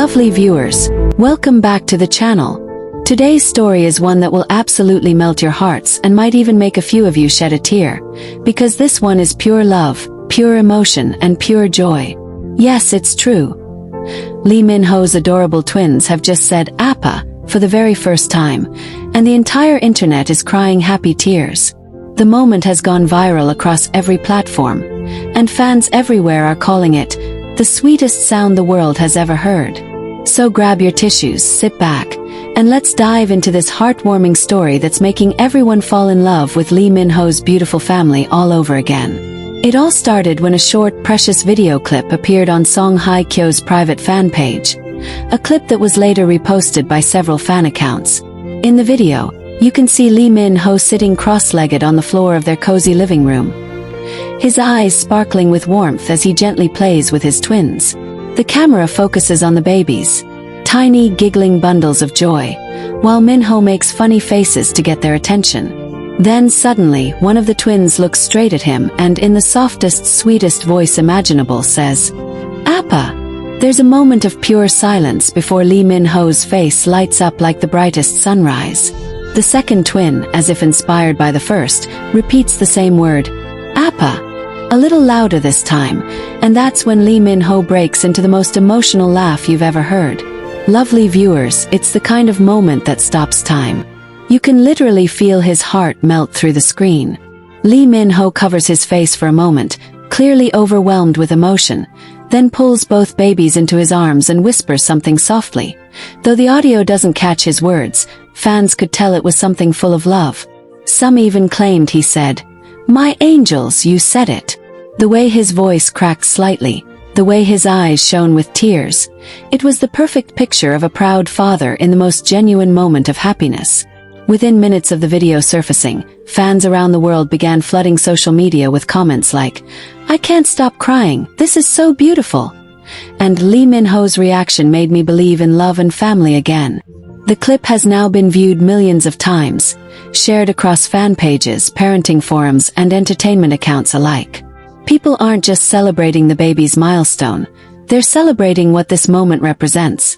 Lovely viewers, welcome back to the channel. Today's story is one that will absolutely melt your hearts and might even make a few of you shed a tear, because this one is pure love, pure emotion, and pure joy. Yes, it's true. Lee Minho's adorable twins have just said Appa for the very first time, and the entire internet is crying happy tears. The moment has gone viral across every platform, and fans everywhere are calling it the sweetest sound the world has ever heard. So grab your tissues, sit back, and let's dive into this heartwarming story that's making everyone fall in love with Lee Minho's beautiful family all over again. It all started when a short, precious video clip appeared on Song Hye Kyo's private fan page, a clip that was later reposted by several fan accounts. In the video, you can see Lee Minho sitting cross-legged on the floor of their cozy living room, his eyes sparkling with warmth as he gently plays with his twins. The camera focuses on the babies, tiny, giggling bundles of joy, while Minho makes funny faces to get their attention. Then suddenly, one of the twins looks straight at him and in the softest, sweetest voice imaginable says, "Appa." There's a moment of pure silence before Lee Minho's face lights up like the brightest sunrise. The second twin, as if inspired by the first, repeats the same word, "Appa," a little louder this time, and that's when Lee Minho breaks into the most emotional laugh you've ever heard. Lovely viewers, it's the kind of moment that stops time. You can literally feel his heart melt through the screen. Lee Minho covers his face for a moment, clearly overwhelmed with emotion, then pulls both babies into his arms and whispers something softly. Though the audio doesn't catch his words, fans could tell it was something full of love. Some even claimed he said, "My angels, you said it." The way his voice cracked slightly, the way his eyes shone with tears, it was the perfect picture of a proud father in the most genuine moment of happiness. Within minutes of the video surfacing, fans around the world began flooding social media with comments like, "I can't stop crying, this is so beautiful." And Lee Minho's reaction made me believe in love and family again. The clip has now been viewed millions of times, shared across fan pages, parenting forums, and entertainment accounts alike. People aren't just celebrating the baby's milestone, they're celebrating what this moment represents.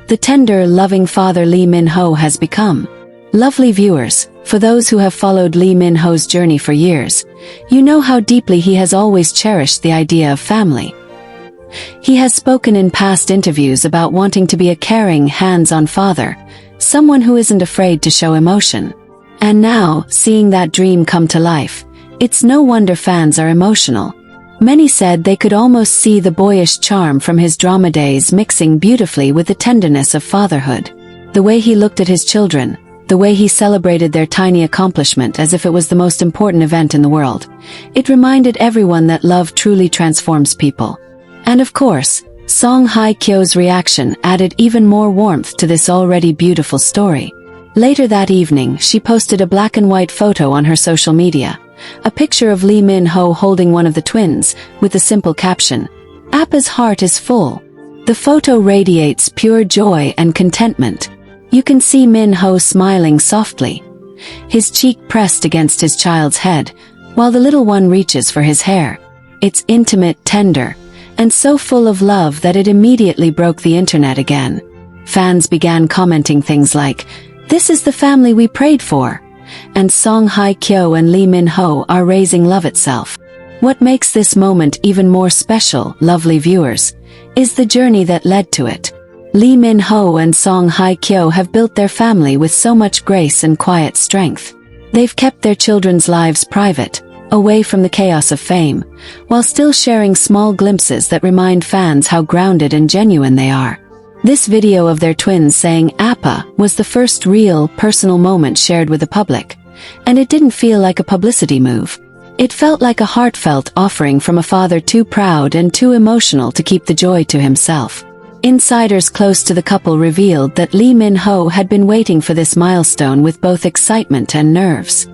The tender, loving father Lee Minho has become. Lovely viewers, for those who have followed Lee Minho's journey for years, you know how deeply he has always cherished the idea of family. He has spoken in past interviews about wanting to be a caring, hands-on father, someone who isn't afraid to show emotion. And now, seeing that dream come to life, it's no wonder fans are emotional. Many said they could almost see the boyish charm from his drama days mixing beautifully with the tenderness of fatherhood. The way he looked at his children, the way he celebrated their tiny accomplishment as if it was the most important event in the world, it reminded everyone that love truly transforms people. And of course, Song Hye Kyo's reaction added even more warmth to this already beautiful story. Later that evening, she posted a black and white photo on her social media, a picture of Lee Minho holding one of the twins, with the simple caption, "Appa's heart is full." The photo radiates pure joy and contentment. You can see Minho smiling softly, his cheek pressed against his child's head, while the little one reaches for his hair. It's intimate, tender, and so full of love that it immediately broke the internet again. Fans began commenting things like, "This is the family we prayed for," and Song Hye Kyo and Lee Minho are raising love itself. What makes this moment even more special, lovely viewers, is the journey that led to it. Lee Minho and Song Hye Kyo have built their family with so much grace and quiet strength. They've kept their children's lives private, away from the chaos of fame, while still sharing small glimpses that remind fans how grounded and genuine they are. This video of their twins saying Appa was the first real, personal moment shared with the public, and it didn't feel like a publicity move. It felt like a heartfelt offering from a father too proud and too emotional to keep the joy to himself. Insiders close to the couple revealed that Lee Minho had been waiting for this milestone with both excitement and nerves.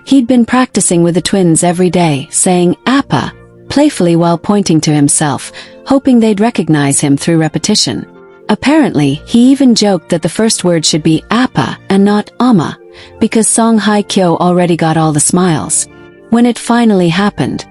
He'd been practicing with the twins every day, saying Appa playfully while pointing to himself, hoping they'd recognize him through repetition. Apparently, he even joked that the first word should be Appa and not Amma, because Song Hye Kyo already got all the smiles. When it finally happened,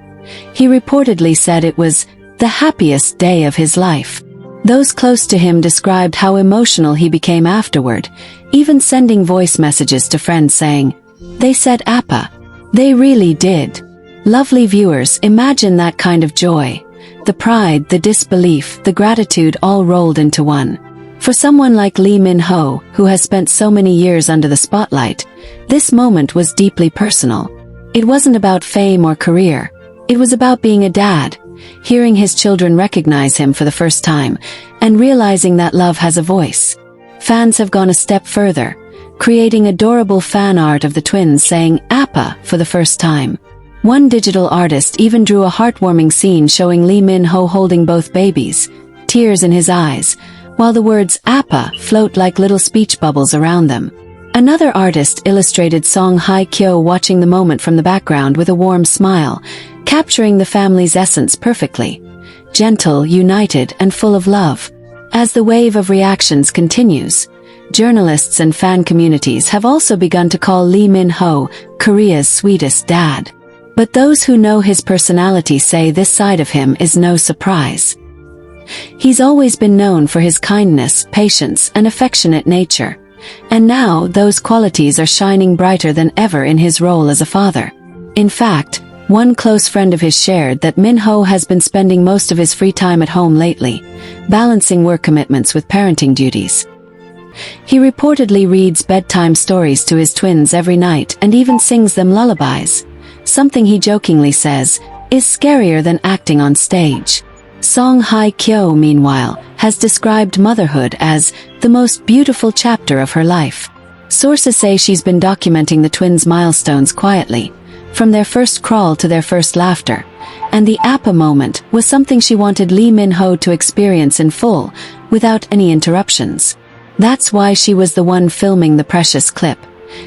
he reportedly said it was the happiest day of his life. Those close to him described how emotional he became afterward, even sending voice messages to friends saying, "They said Appa. They really did." Lovely viewers, imagine that kind of joy. The pride, the disbelief, the gratitude all rolled into one. For someone like Minho, who has spent so many years under the spotlight, this moment was deeply personal. It wasn't about fame or career. It was about being a dad, hearing his children recognize him for the first time, and realizing that love has a voice. Fans have gone a step further, creating adorable fan art of the twins saying Appa for the first time. One digital artist even drew a heartwarming scene showing Minho holding both babies, tears in his eyes, while the words Appa float like little speech bubbles around them. Another artist illustrated Hye Kyo watching the moment from the background with a warm smile, capturing the family's essence perfectly. Gentle, united, and full of love. As the wave of reactions continues, journalists and fan communities have also begun to call Minho Korea's sweetest dad. But those who know his personality say this side of him is no surprise. He's always been known for his kindness, patience, and affectionate nature. And now those qualities are shining brighter than ever in his role as a father. In fact, one close friend of his shared that Minho has been spending most of his free time at home lately, balancing work commitments with parenting duties. He reportedly reads bedtime stories to his twins every night and even sings them lullabies. Something he jokingly says is scarier than acting on stage. Hye Kyo, meanwhile, has described motherhood as the most beautiful chapter of her life. Sources say she's been documenting the twins' milestones quietly, from their first crawl to their first laughter, and the Appa moment was something she wanted Minho to experience in full, without any interruptions. That's why she was the one filming the precious clip.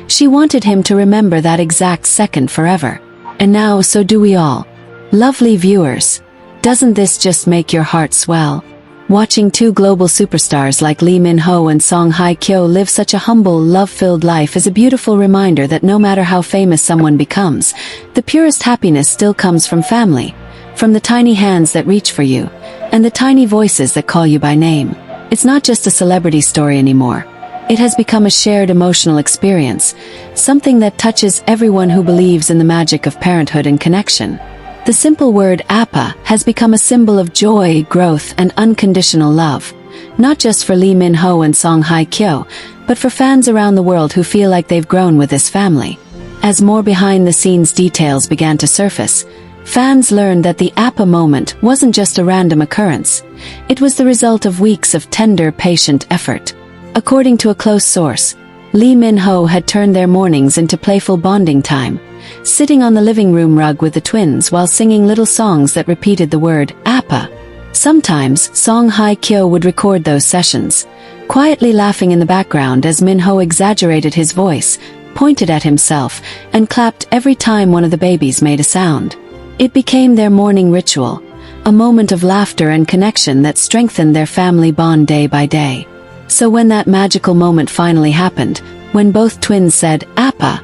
She wanted him to remember that exact second forever. And now so do we all. Lovely viewers, doesn't this just make your heart swell? Watching two global superstars like Minho and Hye Kyo live such a humble, love-filled life is a beautiful reminder that no matter how famous someone becomes, the purest happiness still comes from family, from the tiny hands that reach for you, and the tiny voices that call you by name. It's not just a celebrity story anymore. It has become a shared emotional experience, something that touches everyone who believes in the magic of parenthood and connection. The simple word Appa has become a symbol of joy, growth, and unconditional love, not just for Minho and Hye Kyo, but for fans around the world who feel like they've grown with this family. As more behind-the-scenes details began to surface, fans learned that the Appa moment wasn't just a random occurrence. It was the result of weeks of tender, patient effort. According to a close source, Minho had turned their mornings into playful bonding time, sitting on the living room rug with the twins while singing little songs that repeated the word Appa. Sometimes, Hye Kyo would record those sessions, quietly laughing in the background as Minho exaggerated his voice, pointed at himself, and clapped every time one of the babies made a sound. It became their morning ritual, a moment of laughter and connection that strengthened their family bond day by day. So when that magical moment finally happened, when both twins said, Appa,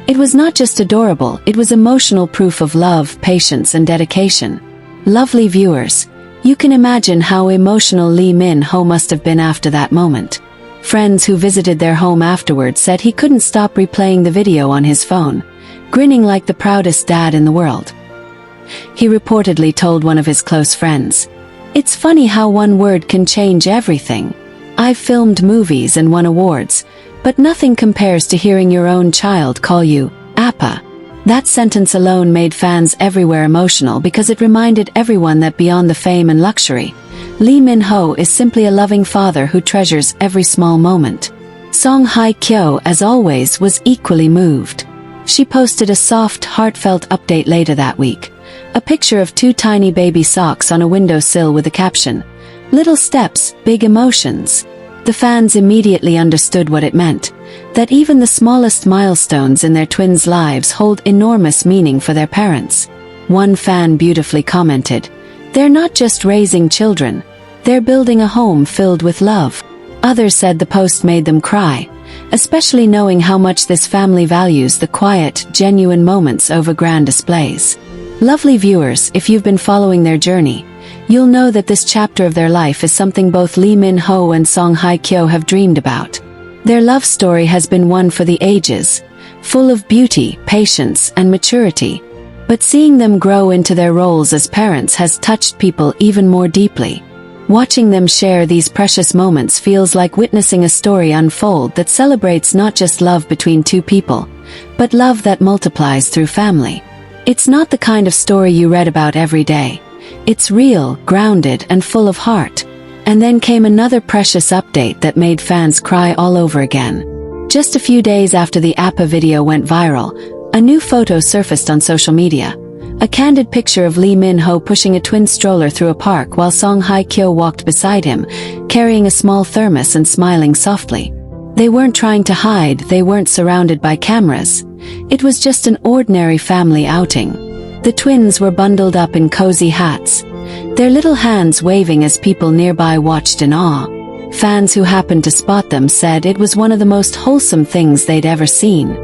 it was not just adorable, it was emotional proof of love, patience, and dedication. Lovely viewers, you can imagine how emotional Minho must have been after that moment. Friends who visited their home afterward said he couldn't stop replaying the video on his phone, grinning like the proudest dad in the world. He reportedly told one of his close friends, "It's funny how one word can change everything. I've filmed movies and won awards, but nothing compares to hearing your own child call you Appa." That sentence alone made fans everywhere emotional because it reminded everyone that beyond the fame and luxury, Minho is simply a loving father who treasures every small moment. Hye Kyo, as always, was equally moved. She posted a soft, heartfelt update later that week, a picture of two tiny baby socks on a windowsill with the caption, "Little steps, big emotions." The fans immediately understood what it meant, that even the smallest milestones in their twins' lives hold enormous meaning for their parents. One fan beautifully commented, "They're not just raising children, they're building a home filled with love." Others said the post made them cry, especially knowing how much this family values the quiet, genuine moments over grand displays. Lovely viewers, if you've been following their journey, you'll know that this chapter of their life is something both Lee Minho and Hye Kyo have dreamed about. Their love story has been one for the ages, full of beauty, patience, and maturity. But seeing them grow into their roles as parents has touched people even more deeply. Watching them share these precious moments feels like witnessing a story unfold that celebrates not just love between two people, but love that multiplies through family. It's not the kind of story you read about every day. It's real, grounded, and full of heart. And then came another precious update that made fans cry all over again. Just a few days after the Appa video went viral, a new photo surfaced on social media. A candid picture of Lee Minho pushing a twin stroller through a park while Hye Kyo walked beside him, carrying a small thermos and smiling softly. They weren't trying to hide, they weren't surrounded by cameras. It was just an ordinary family outing. The twins were bundled up in cozy hats, their little hands waving as people nearby watched in awe. Fans who happened to spot them said it was one of the most wholesome things they'd ever seen.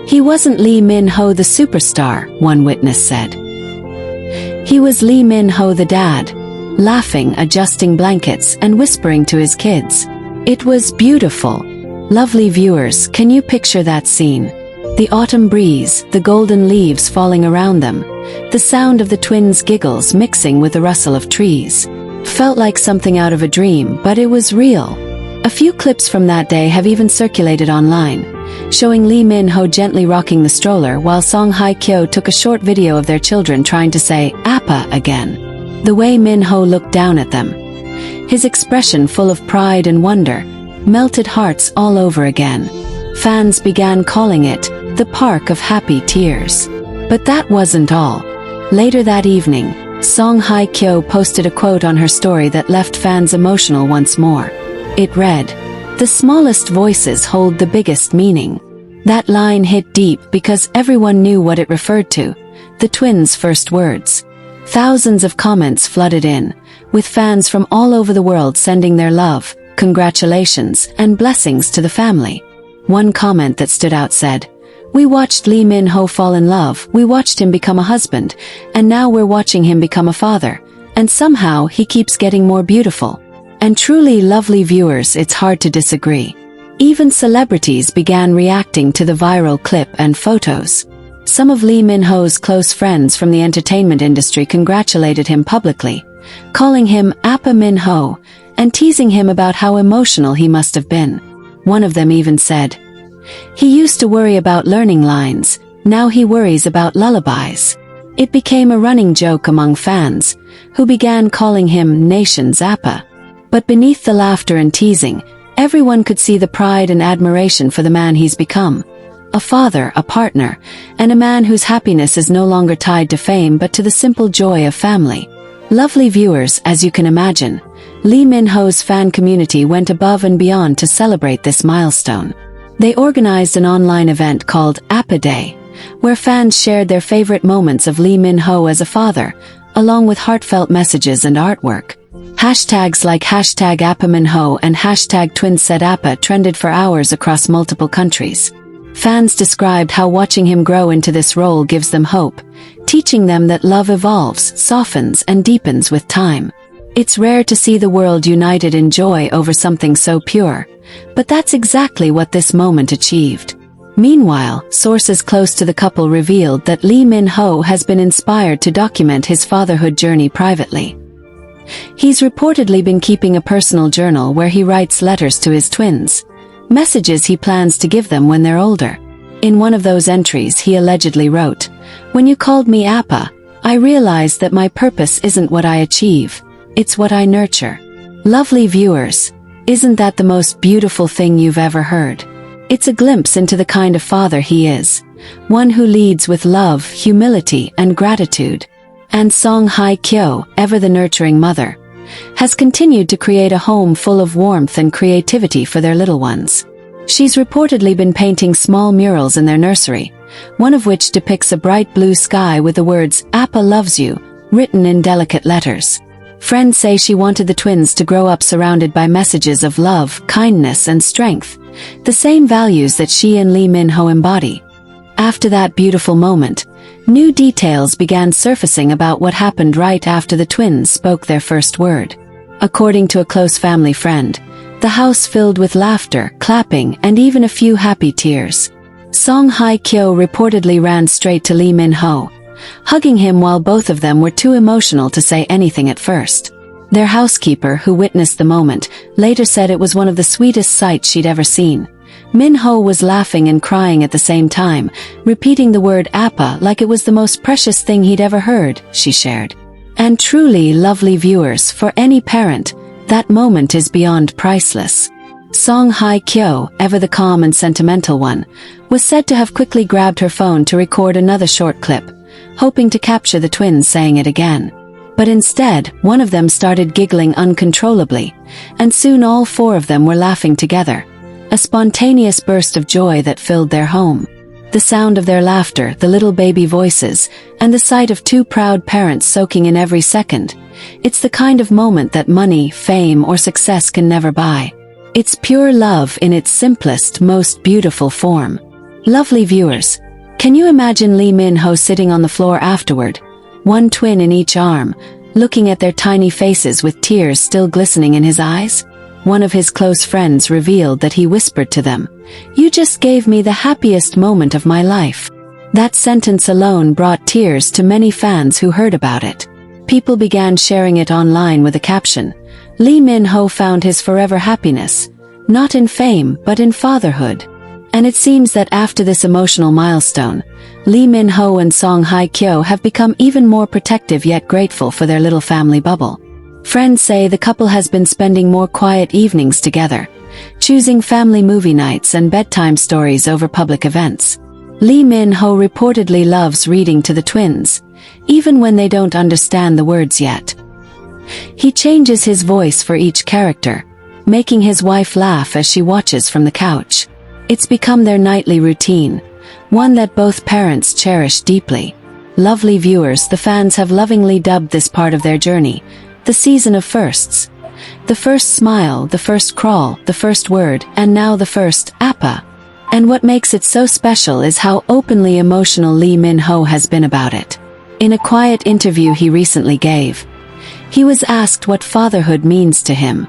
He wasn't Lee Minho the superstar, one witness said. He was Lee Minho the dad, laughing, adjusting blankets, and whispering to his kids. It was beautiful. Lovely viewers, can you picture that scene? The autumn breeze, the golden leaves falling around them, the sound of the twins' giggles mixing with the rustle of trees. Felt like something out of a dream, but it was real. A few clips from that day have even circulated online, showing Lee Minho gently rocking the stroller while Hye Kyo took a short video of their children trying to say Appa again. The way Minho looked down at them, his expression full of pride and wonder, melted hearts all over again. Fans began calling it the Park of Happy Tears. But that wasn't all. Later that evening, Hye Kyo posted a quote on her story that left fans emotional once more. It read, "The smallest voices hold the biggest meaning." That line hit deep because everyone knew what it referred to, the twins' first words. Thousands of comments flooded in, with fans from all over the world sending their love, congratulations, and blessings to the family. One comment that stood out said, "We watched Lee Minho fall in love, we watched him become a husband, and now we're watching him become a father, and somehow he keeps getting more beautiful." And truly lovely viewers, it's hard to disagree. Even celebrities began reacting to the viral clip and photos. Some of Lee Minho's close friends from the entertainment industry congratulated him publicly, calling him Appa Minho, and teasing him about how emotional he must have been. One of them even said, "He used to worry about learning lines, now he worries about lullabies." It became a running joke among fans, who began calling him Nation's Appa. But beneath the laughter and teasing, everyone could see the pride and admiration for the man he's become. A father, a partner, and a man whose happiness is no longer tied to fame but to the simple joy of family. Lovely viewers, as you can imagine, Lee Minho's fan community went above and beyond to celebrate this milestone. They organized an online event called Appa Day, where fans shared their favorite moments of Lee Minho as a father, along with heartfelt messages and artwork. Hashtags like #AppaMinho and #TwinsSaidAppa trended for hours across multiple countries. Fans described how watching him grow into this role gives them hope, teaching them that love evolves, softens, and deepens with time. It's rare to see the world united in joy over something so pure, but that's exactly what this moment achieved. Meanwhile, sources close to the couple revealed that Lee Minho has been inspired to document his fatherhood journey privately. He's reportedly been keeping a personal journal where he writes letters to his twins, messages he plans to give them when they're older. In one of those entries he allegedly wrote, "When you called me Appa, I realized that my purpose isn't what I achieve, it's what I nurture." Lovely viewers, isn't that the most beautiful thing you've ever heard? It's a glimpse into the kind of father he is, one who leads with love, humility, and gratitude. And Hye Kyo, ever the nurturing mother, has continued to create a home full of warmth and creativity for their little ones. She's reportedly been painting small murals in their nursery, one of which depicts a bright blue sky with the words, "Appa loves you," written in delicate letters. Friends say she wanted the twins to grow up surrounded by messages of love, kindness, and strength, the same values that she and Lee Minho embody. After that beautiful moment, new details began surfacing about what happened right after the twins spoke their first word. According to a close family friend, the house filled with laughter, clapping, and even a few happy tears. Song Hye Kyo reportedly ran straight to Lee Minho, hugging him while both of them were too emotional to say anything at first. Their housekeeper, who witnessed the moment, later said it was one of the sweetest sights she'd ever seen. Minho was laughing and crying at the same time, repeating the word Appa like it was the most precious thing he'd ever heard, she shared. And truly, lovely viewers, for any parent, that moment is beyond priceless. Song Hye Kyo, ever the calm and sentimental one, was said to have quickly grabbed her phone to record another short clip, hoping to capture the twins saying it again. But instead, one of them started giggling uncontrollably, and soon all four of them were laughing together, a spontaneous burst of joy that filled their home. The sound of their laughter, the little baby voices, and the sight of two proud parents soaking in every second. It's the kind of moment that money, fame, or success can never buy. It's pure love in its simplest, most beautiful form. Lovely viewers, can you imagine Lee Minho sitting on the floor afterward, one twin in each arm, looking at their tiny faces with tears still glistening in his eyes? One of his close friends revealed that he whispered to them, "You just gave me the happiest moment of my life." That sentence alone brought tears to many fans who heard about it. People began sharing it online with a caption, "Lee Minho found his forever happiness, not in fame but in fatherhood." And it seems that after this emotional milestone, Lee Minho and Song Hye Kyo have become even more protective yet grateful for their little family bubble. Friends say the couple has been spending more quiet evenings together, choosing family movie nights and bedtime stories over public events. Lee Minho reportedly loves reading to the twins, even when they don't understand the words yet. He changes his voice for each character, making his wife laugh as she watches from the couch. It's become their nightly routine, one that both parents cherish deeply. Lovely viewers, the fans have lovingly dubbed this part of their journey the season of firsts. The first smile, the first crawl, the first word, and now the first Appa. And what makes it so special is how openly emotional Lee Minho has been about it. In a quiet interview he recently gave, he was asked what fatherhood means to him.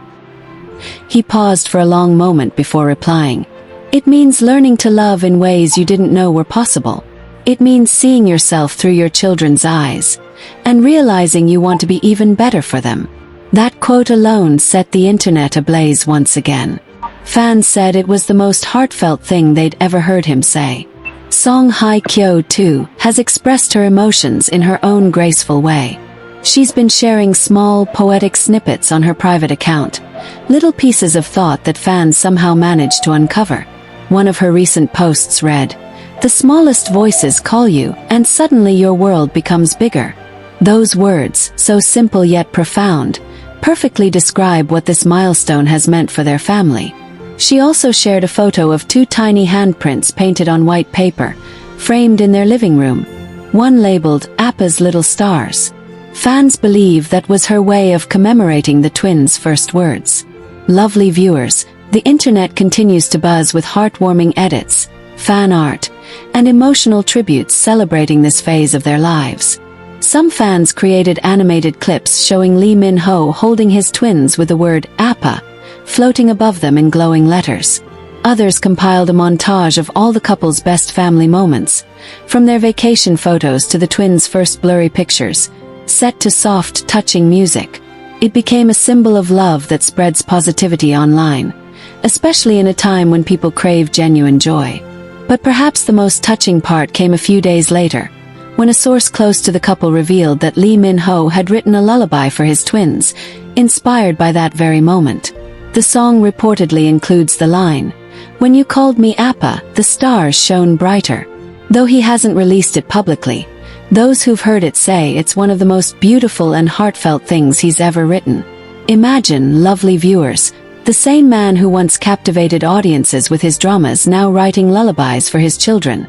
He paused for a long moment before replying, "It means learning to love in ways you didn't know were possible. It means seeing yourself through your children's eyes, and realizing you want to be even better for them." That quote alone set the internet ablaze once again. Fans said it was the most heartfelt thing they'd ever heard him say. Song Hye Kyo, too, has expressed her emotions in her own graceful way. She's been sharing small, poetic snippets on her private account, little pieces of thought that fans somehow managed to uncover. One of her recent posts read, "The smallest voices call you, and suddenly your world becomes bigger." Those words, so simple yet profound, perfectly describe what this milestone has meant for their family. She also shared a photo of two tiny handprints painted on white paper, framed in their living room, one labeled Appa's Little Stars. Fans believe that was her way of commemorating the twins' first words. Lovely viewers, the internet continues to buzz with heartwarming edits, fan art, and emotional tributes celebrating this phase of their lives. Some fans created animated clips showing Lee Minho holding his twins with the word Appa floating above them in glowing letters. Others compiled a montage of all the couple's best family moments, from their vacation photos to the twins' first blurry pictures, set to soft, touching music. It became a symbol of love that spreads positivity online, especially in a time when people crave genuine joy. But perhaps the most touching part came a few days later, when a source close to the couple revealed that Lee Minho had written a lullaby for his twins, inspired by that very moment. The song reportedly includes the line, "When you called me Appa, the stars shone brighter." Though he hasn't released it publicly, those who've heard it say it's one of the most beautiful and heartfelt things he's ever written. Imagine, lovely viewers, the same man who once captivated audiences with his dramas now writing lullabies for his children.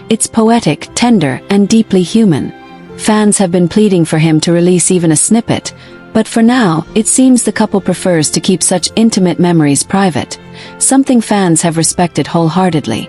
It's poetic, tender, and deeply human. Fans have been pleading for him to release even a snippet, but for now, it seems the couple prefers to keep such intimate memories private, something fans have respected wholeheartedly.